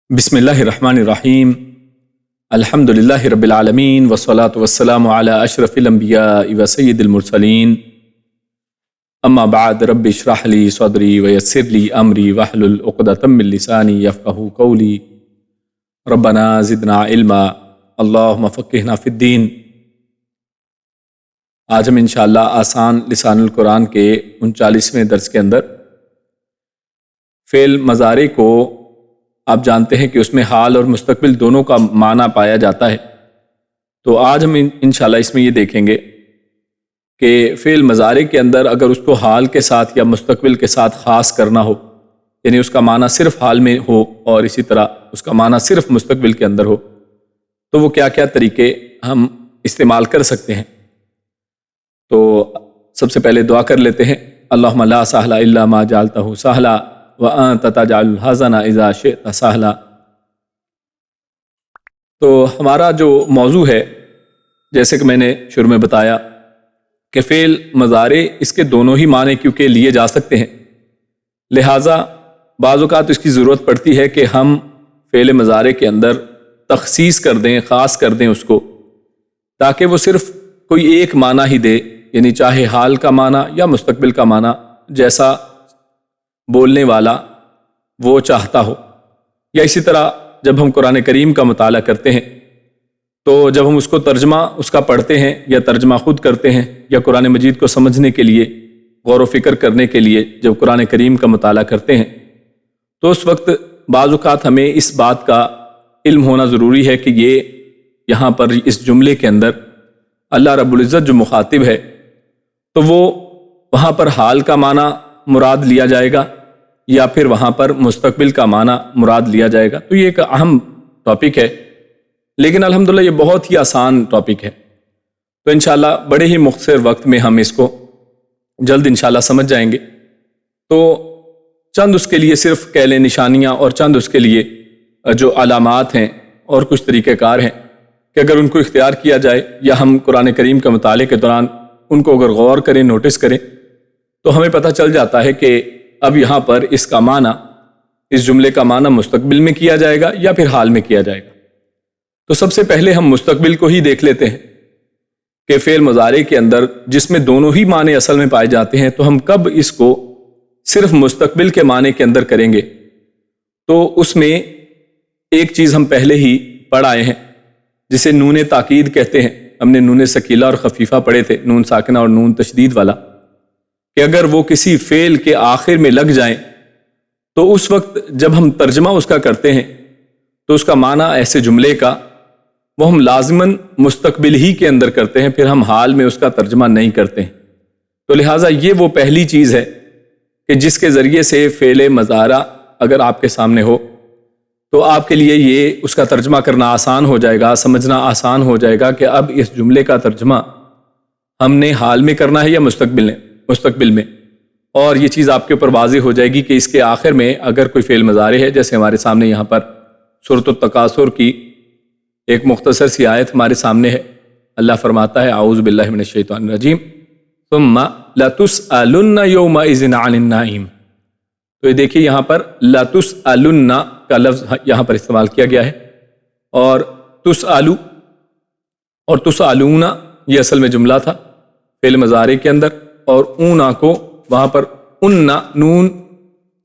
بسم اللہ الرحمن الرحیم الحمد للہ رب العالمین والصلاة والسلام علی اشرف الانبیاء وسید المرسلین اما بعد رب اشرح لی صدری ویسر لی امری واحلل عقدۃ من لسانی یفقہوا قولی ربنا زدنا علما اللہم فقہنا فی الدین۔ آج ہم انشاءاللہ آسان لسان القرآن کے 39ویں درس کے اندر فعل مضارع کو آپ جانتے ہیں کہ اس میں حال اور مستقبل دونوں کا معنی پایا جاتا ہے، تو آج ہم انشاءاللہ اس میں یہ دیکھیں گے کہ فعل مضارع کے اندر اگر اس کو حال کے ساتھ یا مستقبل کے ساتھ خاص کرنا ہو، یعنی اس کا معنی صرف حال میں ہو اور اسی طرح اس کا معنی صرف مستقبل کے اندر ہو، تو وہ کیا کیا طریقے ہم استعمال کر سکتے ہیں۔ تو سب سے پہلے دعا کر لیتے ہیں، اللہم لا سہل الا ما جعلتہ سہلا وَأَنْتَ تَجْعَلُ الْحَزَنَ إِذَا شِئْتَ سَهْلًا۔ تو ہمارا جو موضوع ہے، جیسے کہ میں نے شروع میں بتایا کہ فعل مضارع اس کے دونوں ہی معنی کیونکہ لیے جا سکتے ہیں، لہٰذا بعض اوقات اس کی ضرورت پڑتی ہے کہ ہم فعل مضارع کے اندر تخصیص کر دیں، خاص کر دیں اس کو، تاکہ وہ صرف کوئی ایک معنی ہی دے، یعنی چاہے حال کا معنی یا مستقبل کا معنی، جیسا بولنے والا وہ چاہتا ہو۔ یا اسی طرح جب ہم قرآن کریم کا مطالعہ کرتے ہیں تو جب ہم اس کو ترجمہ اس کا پڑھتے ہیں یا ترجمہ خود کرتے ہیں یا قرآن مجید کو سمجھنے کے لیے غور و فکر کرنے کے لیے جب قرآن کریم کا مطالعہ کرتے ہیں تو اس وقت بعض اوقات ہمیں اس بات کا علم ہونا ضروری ہے کہ یہ یہاں پر اس جملے کے اندر اللہ رب العزت جو مخاطب ہے تو وہ وہاں پر حال کا معنی مراد لیا جائے گا یا پھر وہاں پر مستقبل کا معنی مراد لیا جائے گا۔ تو یہ ایک اہم ٹاپک ہے، لیکن الحمدللہ یہ بہت ہی آسان ٹاپک ہے، تو انشاءاللہ بڑے ہی مختصر وقت میں ہم اس کو جلد انشاءاللہ سمجھ جائیں گے۔ تو چند اس کے لیے صرف کہلیں نشانیاں اور چند اس کے لیے جو علامات ہیں اور کچھ طریقہ کار ہیں کہ اگر ان کو اختیار کیا جائے یا ہم قرآن کریم کے مطالعے کے دوران ان کو اگر غور کریں، نوٹس کریں، تو ہمیں پتہ چل جاتا ہے کہ اب یہاں پر اس کا معنی، اس جملے کا معنی مستقبل میں کیا جائے گا یا پھر حال میں کیا جائے گا۔ تو سب سے پہلے ہم مستقبل کو ہی دیکھ لیتے ہیں کہ فعل مضارع کے اندر جس میں دونوں ہی معنی اصل میں پائے جاتے ہیں تو ہم کب اس کو صرف مستقبل کے معنی کے اندر کریں گے۔ تو اس میں ایک چیز ہم پہلے ہی پڑھ آئے ہیں جسے نون تاکید کہتے ہیں، ہم نے نون ثقیلہ اور خفیفہ پڑھے تھے، نون ساکنہ اور نون تشدید والا، کہ اگر وہ کسی فعل کے آخر میں لگ جائیں تو اس وقت جب ہم ترجمہ اس کا کرتے ہیں تو اس کا معنی ایسے جملے کا وہ ہم لازماً مستقبل ہی کے اندر کرتے ہیں، پھر ہم حال میں اس کا ترجمہ نہیں کرتے ہیں۔ تو لہٰذا یہ وہ پہلی چیز ہے کہ جس کے ذریعے سے فعل مضارع اگر آپ کے سامنے ہو تو آپ کے لیے یہ اس کا ترجمہ کرنا آسان ہو جائے گا، سمجھنا آسان ہو جائے گا کہ اب اس جملے کا ترجمہ ہم نے حال میں کرنا ہے یا مستقبل میں، اور یہ چیز آپ کے اوپر واضح ہو جائے گی کہ اس کے آخر میں اگر کوئی فعل مضارع ہے، جیسے ہمارے سامنے یہاں پر سورۃ التکاثر کی ایک مختصر سی آیت ہمارے سامنے ہے، اللہ فرماتا ہے اعوذ باللہ من الشیطان الرجیم ثم لتسألن یومئذ عن النعیم۔ تو یہ دیکھیے یہاں پر لتسألن کا لفظ یہاں پر استعمال کیا گیا ہے، اور تسألو اور تسألون یہ اصل میں جملہ تھا فعل مضارع کے اندر، اور اونا کو وہاں پر اننا نون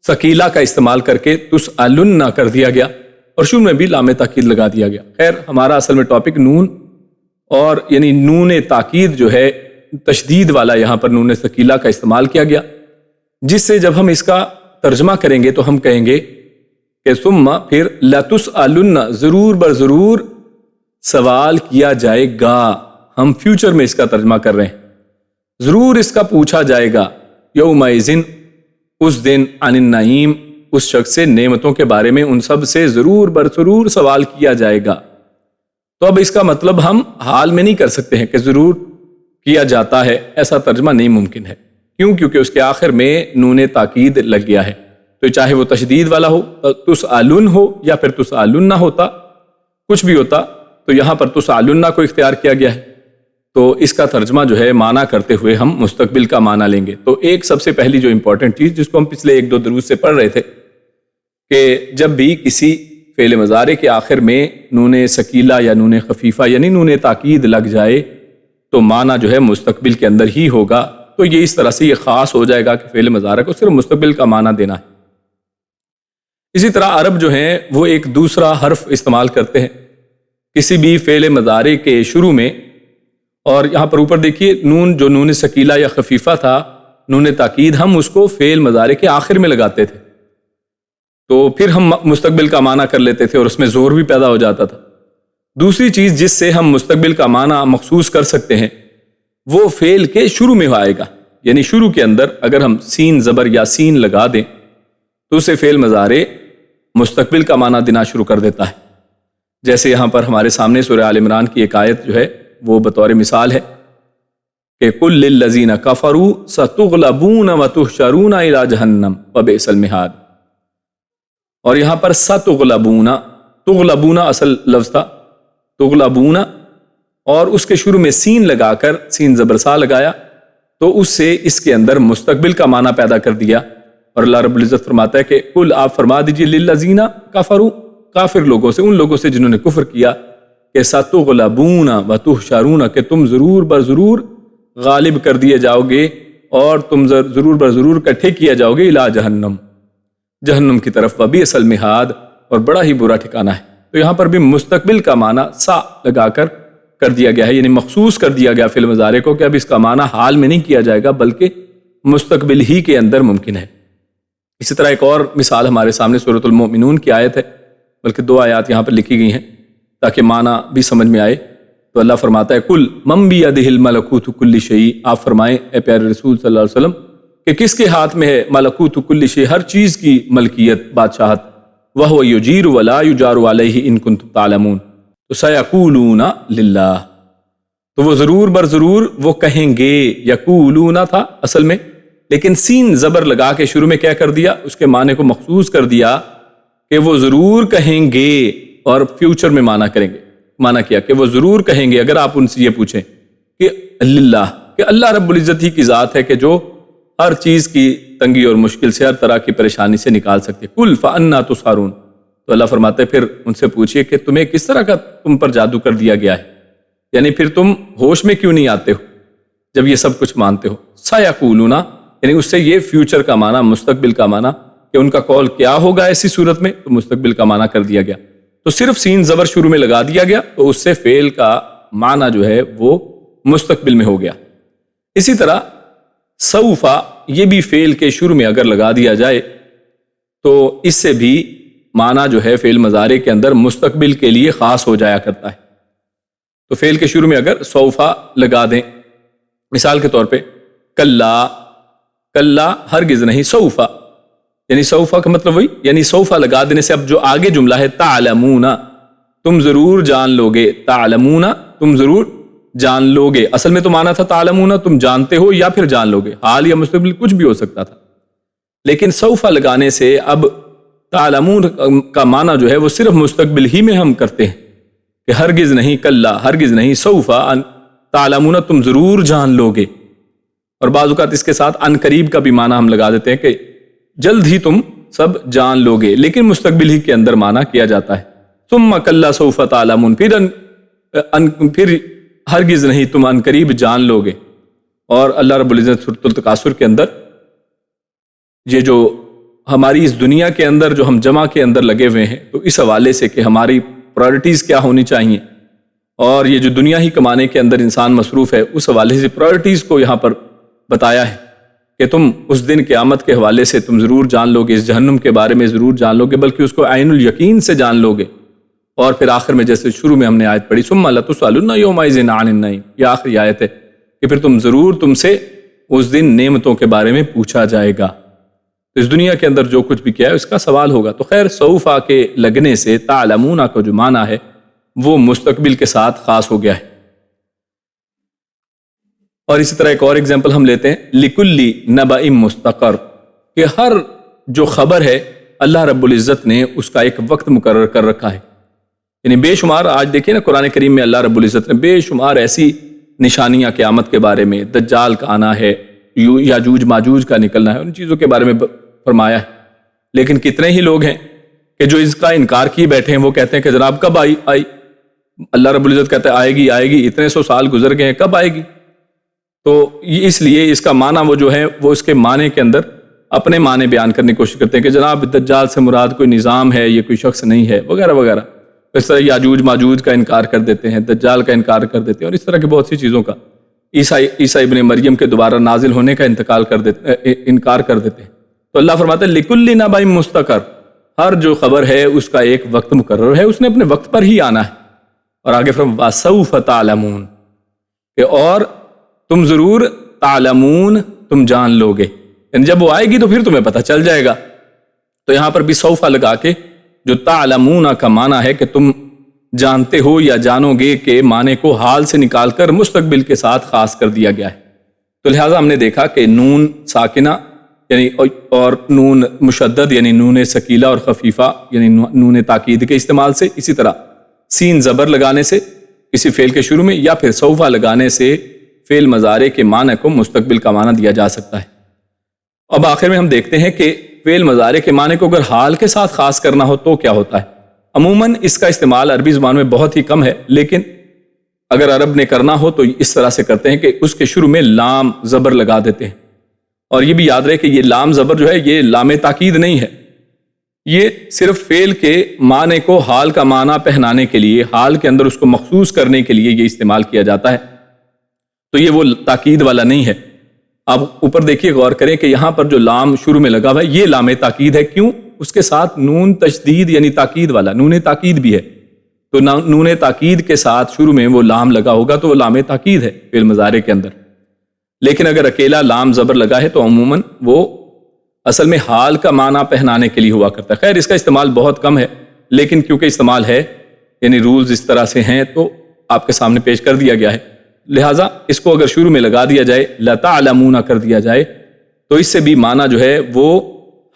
ثقیلہ کا استعمال کر کے تسألن کر دیا گیا، اور شروع میں بھی لام تاکید لگا دیا گیا۔ خیر ہمارا اصل میں ٹاپک نون اور یعنی نون تاکید جو ہے تشدید والا، یہاں پر نون ثقیلہ کا استعمال کیا گیا، جس سے جب ہم اس کا ترجمہ کریں گے تو ہم کہیں گے کہ ثم پھر لتسألن ضرور بر ضرور سوال کیا جائے گا، ہم فیوچر میں اس کا ترجمہ کر رہے ہیں، ضرور اس کا پوچھا جائے گا یومئذ اس دن عن النعیم، اس شخص سے نعمتوں کے بارے میں ان سب سے ضرور بر ضرور سوال کیا جائے گا۔ تو اب اس کا مطلب ہم حال میں نہیں کر سکتے ہیں کہ ضرور کیا جاتا ہے، ایسا ترجمہ نہیں ممکن ہے، کیوں؟ کیونکہ اس کے آخر میں نون تاکید لگ گیا ہے، تو چاہے وہ تشدید والا ہو، تسألن ہو یا پھر تسألن ہوتا، کچھ بھی ہوتا، تو یہاں پر تسألن کو اختیار کیا گیا ہے، تو اس کا ترجمہ جو ہے معنی کرتے ہوئے ہم مستقبل کا معنی لیں گے۔ تو ایک سب سے پہلی جو امپورٹنٹ چیز جس کو ہم پچھلے 1-2 دروس سے پڑھ رہے تھے کہ جب بھی کسی فعل مضارع کے آخر میں نون ثقیلہ یا نون خفیفہ یعنی نون تاکید لگ جائے تو معنی جو ہے مستقبل کے اندر ہی ہوگا. تو یہ اس طرح سے یہ خاص ہو جائے گا کہ فعل مضارع کو صرف مستقبل کا معنی دینا ہے. اسی طرح عرب جو ہیں وہ ایک دوسرا حرف استعمال کرتے ہیں کسی بھی فعل مضارع کے شروع میں. اور یہاں پر اوپر دیکھیے نون جو نون ثقیلہ یا خفیفہ تھا نون تاکید ہم اس کو فعل مضارع کے آخر میں لگاتے تھے تو پھر ہم مستقبل کا معنی کر لیتے تھے اور اس میں زور بھی پیدا ہو جاتا تھا. دوسری چیز جس سے ہم مستقبل کا معنی مخصوص کر سکتے ہیں وہ فعل کے شروع میں آئے گا. یعنی شروع کے اندر اگر ہم سین زبر یا سین لگا دیں تو اسے فعل مضارع مستقبل کا معنی دینا شروع کر دیتا ہے. جیسے یہاں پر ہمارے سامنے سورہ آل عمران کی ایک آیت جو ہے وہ بطور مثال ہے کہ قُل لِلَّذِينَ كَفَرُوا سَتُغْلَبُونَ وَتُحْشَرُونَ إِلَىٰ جَهَنَّمَ وَبِئْسَ الْمِہَادُ. اور یہاں پر سَتُغْلَبُونَ تغلبون اصل لفظ تھا تغلبون اور اس کے شروع میں سین لگا کر سین زبر سا لگایا تو اس سے اس کے اندر مستقبل کا معنی پیدا کر دیا. اور اللہ رب العزت فرماتا ہے کہ قل آپ فرما دیجئے للذین کفروا کافر لوگوں سے ان لوگوں سے جنہوں نے کفر کیا کہ ستغلبون وتحشرون کہ تم ضرور بر ضرور غالب کر دیے جاؤ گے اور تم ضرور بر ضرور اکٹھے کیا جاؤ گے الی جہنم جہنم کی طرف. وبئس المہاد اور بڑا ہی برا ٹھکانہ ہے. تو یہاں پر بھی مستقبل کا معنی سا لگا کر دیا گیا ہے یعنی مخصوص کر دیا گیا فعل مضارع کو کہ اب اس کا معنی حال میں نہیں کیا جائے گا بلکہ مستقبل ہی کے اندر ممکن ہے. اسی طرح ایک اور مثال ہمارے سامنے سورۃ المؤمنون کی آیت ہے بلکہ 2 آیات یہاں پر لکھی گئی ہیں تاکہ معنی بھی سمجھ میں آئے. تو اللہ فرماتا ہے کل من بیدہ الملکوت کل شیء آپ فرمائیں اے پیارے رسول صلی اللہ علیہ وسلم کہ کس کے ہاتھ میں ہے ملکوت کل شیء ہر چیز کی ملکیت بادشاہت وَهُوَ يُجِيرُ وَلَا يُجَارُ عَلَيْهِ إِن كُنتُمْ تَعْلَمُونَ تو سَيَقُولُونَ لِلَّهِ تو وہ ضرور بر ضرور وہ کہیں گے یقولون تھا اصل میں لیکن سین زبر لگا کے شروع میں کیا کر دیا اس کے معنی کو مخصوص کر دیا کہ وہ ضرور کہیں گے اور فیوچر میں معنی کریں گے. معنی کیا کہ وہ ضرور کہیں گے اگر آپ ان سے یہ پوچھیں کہ للہ کہ اللہ رب العزت ہی کی ذات ہے کہ جو ہر چیز کی تنگی اور مشکل سے ہر طرح کی پریشانی سے نکال سکتے. قل فأنا تسحرون تو اللہ فرماتے ہیں پھر ان سے پوچھئے کہ تمہیں کس طرح کا تم پر جادو کر دیا گیا ہے یعنی پھر تم ہوش میں کیوں نہیں آتے ہو جب یہ سب کچھ مانتے ہو. سیقولون یعنی اس سے یہ فیوچر کا معنی مستقبل کا معنی کہ ان کا قول کیا ہوگا ایسی صورت میں تو مستقبل کا معنی کر دیا گیا. تو صرف سین زبر شروع میں لگا دیا گیا تو اس سے فعل کا معنی جو ہے وہ مستقبل میں ہو گیا. اسی طرح سوفا یہ بھی فعل کے شروع میں اگر لگا دیا جائے تو اس سے بھی معنی جو ہے فعل مضارع کے اندر مستقبل کے لیے خاص ہو جایا کرتا ہے. تو فعل کے شروع میں اگر سوفا لگا دیں مثال کے طور پہ کلا کلا ہرگز نہیں سوفا یعنی سوفا کا مطلب وہی یعنی سوفا لگا دینے سے اب جو آگے جملہ ہے تعلمون تم ضرور جان لوگے تعلمون تم ضرور جان لوگے اصل میں تو مانا تھا تعلمون تم جانتے ہو یا پھر جان لوگے حال یا مستقبل کچھ بھی ہو سکتا تھا لیکن سوفا لگانے سے اب تعلمون کا معنی جو ہے وہ صرف مستقبل ہی میں ہم کرتے ہیں کہ ہرگز نہیں کلا ہرگز نہیں سوفا تعلمون تم ضرور جان لوگے. اور بعض اوقات اس کے ساتھ ان قریب کا بھی معنی ہم لگا دیتے ہیں کہ جلد ہی تم سب جان لوگے لیکن مستقبل ہی کے اندر معنی کیا جاتا ہے. ثم کلا سوف تعلمون پھر ہرگز نہیں تم ان قریب جان لوگے. اور اللہ رب العزت سورۃ التکاثر کے اندر یہ جو ہماری اس دنیا کے اندر جو ہم جمع کے اندر لگے ہوئے ہیں تو اس حوالے سے کہ ہماری پرائرٹیز کیا ہونی چاہیے اور یہ جو دنیا ہی کمانے کے اندر انسان مصروف ہے اس حوالے سے پرائرٹیز کو یہاں پر بتایا ہے کہ تم اس دن قیامت کے حوالے سے تم ضرور جان لوگے اس جہنم کے بارے میں ضرور جان لوگے بلکہ اس کو عین الیقین سے جان لوگے. اور پھر آخر میں جیسے شروع میں ہم نے آیت پڑھی ثم لتسألن یومئذ عن النعیم یہ آخری آیت ہے کہ پھر تم سے اس دن نعمتوں کے بارے میں پوچھا جائے گا. اس دنیا کے اندر جو کچھ بھی کیا ہے اس کا سوال ہوگا. تو خیر سوفا کے لگنے سے تعلمون کا جو معنی ہے وہ مستقبل کے ساتھ خاص ہو گیا ہے. اور اسی طرح ایک اور ایگزامپل ہم لیتے ہیں لکلی نبأ مستقر کہ ہر جو خبر ہے اللہ رب العزت نے اس کا ایک وقت مقرر کر رکھا ہے. یعنی بے شمار آج دیکھیں نا قرآن کریم میں اللہ رب العزت نے بے شمار ایسی نشانیاں قیامت کے بارے میں دجال کا آنا ہے یاجوج ماجوج کا نکلنا ہے ان چیزوں کے بارے میں فرمایا ہے. لیکن کتنے ہی لوگ ہیں کہ جو اس کا انکار کیے بیٹھے ہیں وہ کہتے ہیں کہ جناب کب آئی اللہ رب العزت کہتے ہیں آئے گی اتنے 100 سال گزر گئے ہیں، کب آئے گی؟ تو اس لیے اس کا معنی وہ جو ہے وہ اس کے معنی کے اندر اپنے معنی بیان کرنے کی کوشش کرتے ہیں کہ جناب دجال سے مراد کوئی نظام ہے، یہ کوئی شخص نہیں ہے، وغیرہ وغیرہ۔ اس طرح یاجوج ماجوج کا انکار کر دیتے ہیں، دجال کا انکار کر دیتے ہیں، اور اس طرح کی بہت سی چیزوں کا، عیسیٰ ابن مریم کے دوبارہ نازل ہونے کا انکار کر دیتے ہیں۔ تو اللہ فرماتے ہیں لِكُلِّ نَبَإٍ مُسْتَقَرٌ، ہر جو خبر ہے اس کا ایک وقت مقرر ہے، اس نے اپنے وقت پر ہی آنا ہے۔ اور آگے فرمایا وَسَوْفَ تَعْلَمُونَ، کہ اور تم ضرور تعلمون، تم جان لو گے، یعنی جب وہ آئے گی تو پھر تمہیں پتہ چل جائے گا۔ تو یہاں پر بھی سوفا لگا کے جو تعلمون کا معنی ہے کہ تم جانتے ہو یا جانو گے کے معنی کو حال سے نکال کر مستقبل کے ساتھ خاص کر دیا گیا ہے۔ تو لہٰذا ہم نے دیکھا کہ نون ساکنہ یعنی اور نون مشدد یعنی نون ثقیلہ اور خفیفہ یعنی نون تاکید کے استعمال سے، اسی طرح سین زبر لگانے سے کسی فعل کے شروع میں، یا پھر سوفا لگانے سے فعل مضارع کے معنی کو مستقبل کا معنی دیا جا سکتا ہے۔ اب آخر میں ہم دیکھتے ہیں کہ فعل مضارع کے معنی کو اگر حال کے ساتھ خاص کرنا ہو تو کیا ہوتا ہے۔ عموماً اس کا استعمال عربی زبان میں بہت ہی کم ہے، لیکن اگر عرب نے کرنا ہو تو اس طرح سے کرتے ہیں کہ اس کے شروع میں لام زبر لگا دیتے ہیں۔ اور یہ بھی یاد رہے کہ یہ لام زبر جو ہے یہ لام تاکید نہیں ہے، یہ صرف فعل کے معنی کو حال کا معنی پہنانے کے لیے، حال کے اندر اس کو مخصوص کرنے کے لیے یہ استعمال کیا جاتا ہے، تو یہ وہ تاکید والا نہیں ہے۔ آپ اوپر دیکھیے، غور کریں کہ یہاں پر جو لام شروع میں لگا ہوا ہے یہ لام تاکید ہے۔ کیوں؟ اس کے ساتھ نون تشدید یعنی تاکید والا نون تاکید بھی ہے، تو نون تاکید کے ساتھ شروع میں وہ لام لگا ہوگا تو وہ لام تاکید ہے فعل مضارع کے اندر۔ لیکن اگر اکیلا لام زبر لگا ہے تو عموماً وہ اصل میں حال کا معنی پہنانے کے لیے ہوا کرتا ہے۔ خیر اس کا استعمال بہت کم ہے، لیکن کیونکہ استعمال ہے یعنی رولز اس طرح سے ہیں تو آپ کے سامنے پیش کر دیا گیا ہے، لہٰذا اس کو اگر شروع میں لگا دیا جائے، لَتَعْلَمُونَ کر دیا جائے، تو اس سے بھی معنی جو ہے وہ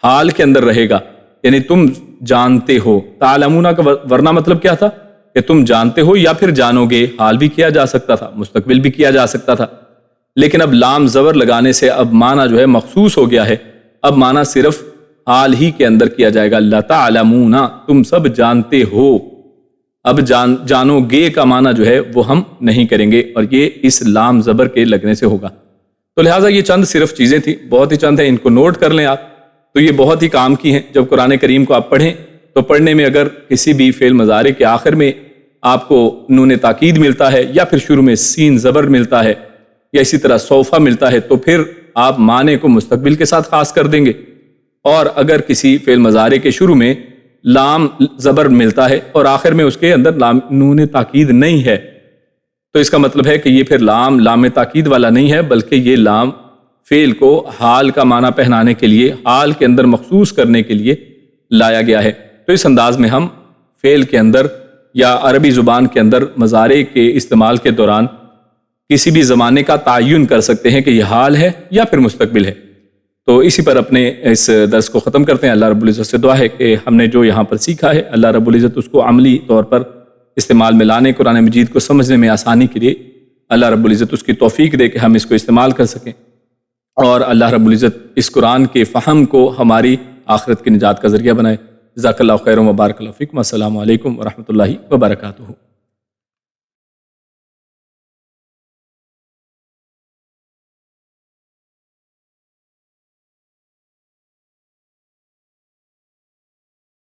حال کے اندر رہے گا، یعنی تم جانتے ہو۔ تعلمون کا ورنہ مطلب کیا تھا کہ تم جانتے ہو یا پھر جانو گے، حال بھی کیا جا سکتا تھا، مستقبل بھی کیا جا سکتا تھا، لیکن اب لام زبر لگانے سے اب معنی جو ہے مخصوص ہو گیا ہے، اب معنی صرف حال ہی کے اندر کیا جائے گا۔ لَتَعْلَمُونَ، تم سب جانتے ہو۔ اب جانو گے کا معنی جو ہے وہ ہم نہیں کریں گے، اور یہ اس لام زبر کے لگنے سے ہوگا۔ تو لہٰذا یہ چند صرف چیزیں تھیں، بہت ہی چند ہیں، ان کو نوٹ کر لیں آپ، تو یہ بہت ہی کام کی ہیں۔ جب قرآن کریم کو آپ پڑھیں تو پڑھنے میں اگر کسی بھی فعل مضارع کے آخر میں آپ کو نون تاکید ملتا ہے یا پھر شروع میں سین زبر ملتا ہے یا اسی طرح صوفہ ملتا ہے تو پھر آپ معنی کو مستقبل کے ساتھ خاص کر دیں گے، اور اگر کسی فعل مضارع کے شروع میں لام زبر ملتا ہے اور آخر میں اس کے اندر نون تاکید نہیں ہے تو اس کا مطلب ہے کہ یہ پھر لام تاکید والا نہیں ہے، بلکہ یہ لام فعل کو حال کا معنی پہنانے کے لیے، حال کے اندر مخصوص کرنے کے لیے لایا گیا ہے۔ تو اس انداز میں ہم فعل کے اندر یا عربی زبان کے اندر مضارع کے استعمال کے دوران کسی بھی زمانے کا تعین کر سکتے ہیں کہ یہ حال ہے یا پھر مستقبل ہے۔ تو اسی پر اپنے اس درس کو ختم کرتے ہیں۔ اللہ رب العزت سے دعا ہے کہ ہم نے جو یہاں پر سیکھا ہے اللہ رب العزت اس کو عملی طور پر استعمال میں لانے، قرآن مجید کو سمجھنے میں آسانی کے لیے اللہ رب العزت اس کی توفیق دے کہ ہم اس کو استعمال کر سکیں، اور اللہ رب العزت اس قرآن کے فہم کو ہماری آخرت کی نجات کا ذریعہ بنائے۔ جزاک اللہ خیر و بارک اللہ فیکم۔ السلام علیکم ورحمۃ اللہ وبرکاتہ۔